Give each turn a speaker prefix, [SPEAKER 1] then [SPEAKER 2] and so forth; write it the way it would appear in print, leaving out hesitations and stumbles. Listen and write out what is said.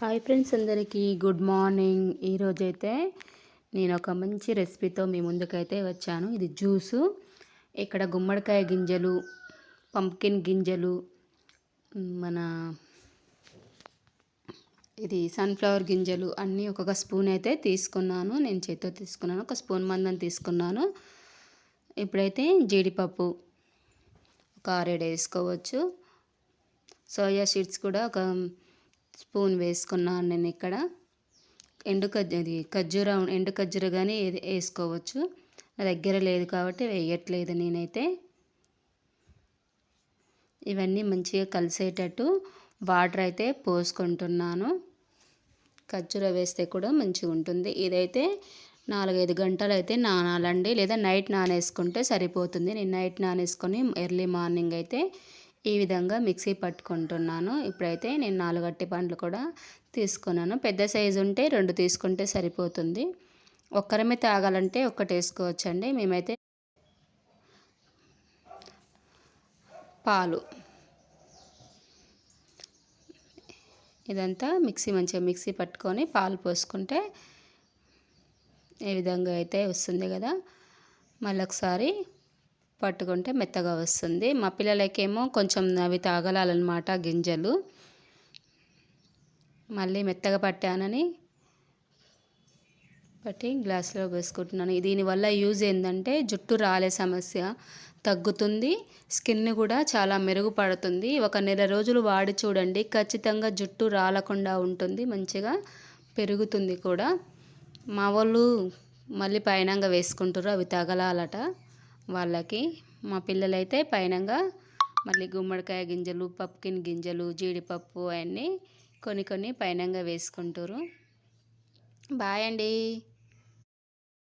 [SPEAKER 1] Hi friends, అందరికీ good morning. ఈరోజైతే నేను ఒక మంచి రెసిపీతో మీ ముందుకైతే వచ్చాను. ఇది జ్యూసు. ఇక్కడ గుమ్మడికాయ గింజలు, పంప్కిన్ గింజలు, మన ఇది సన్ఫ్లవర్ గింజలు అన్నీ ఒక్కొక్క స్పూన్ అయితే తీసుకున్నాను. నేను చేతితో తీసుకున్నాను. ఒక స్పూన్ మందం తీసుకున్నాను. ఇప్పుడైతే జీడిపప్పు ఒక 6-7 వేసుకోవచ్చు. సోయా సీడ్స్ కూడా ఒక స్పూన్ వేసుకున్నాను నేను ఇక్కడ. ఎండు ఖర్జూర కానీ వేసుకోవచ్చు. నా దగ్గర లేదు కాబట్టి వేయట్లేదు నేనైతే. ఇవన్నీ మంచిగా కలిసేటట్టు వాటర్ అయితే పోసుకుంటున్నాను. ఖర్జూర వేస్తే కూడా మంచిగా ఉంటుంది. ఇదైతే 4-5 గంటలు అయితే నానాలండి, లేదా నైట్ నానేసుకుంటే సరిపోతుంది. నేను నైట్ నానేసుకొని ఎర్లీ మార్నింగ్ అయితే ఈ విధంగా మిక్సీ పట్టుకుంటున్నాను. ఇప్పుడైతే నేను 4 అరటిపండ్లు కూడా తీసుకున్నాను. పెద్ద సైజు ఉంటే 2 తీసుకుంటే సరిపోతుంది. ఒక్కరమే తాగాలంటే ఒక్కటి వేసుకోవచ్చండి. మేమైతే పాలు ఇదంతా మంచిగా మిక్సీ పట్టుకొని పాలు పోసుకుంటే ఈ విధంగా అయితే వస్తుంది కదా. మళ్ళీ ఒకసారి పట్టుకుంటే మెత్తగా వస్తుంది. మా పిల్లలకేమో కొంచెం అవి తాగలాలన్నమాట గింజలు. మళ్ళీ మెత్తగా పట్టానని పట్టి గ్లాస్లో వేసుకుంటున్నాను. దీనివల్ల యూజ్ ఏంటంటే జుట్టు రాలే సమస్య తగ్గుతుంది, స్కిన్ కూడా చాలా మెరుగుపడుతుంది. ఒక నెల రోజులు వాడి చూడండి, ఖచ్చితంగా జుట్టు రాలకుండా ఉంటుంది, మంచిగా పెరుగుతుంది కూడా. మా వాళ్ళు మళ్ళీ పైనంగా వేసుకుంటారు, అవి తగలాలట వాళ్ళకి. మా పిల్లలైతే పైనంగా మళ్ళీ గుమ్మడికాయ గింజలు, పంప్కిన్ గింజలు, జీడిపప్పు అవన్నీ కొన్ని పైనంగా వేసుకుంటారు. బాయ్ అండి.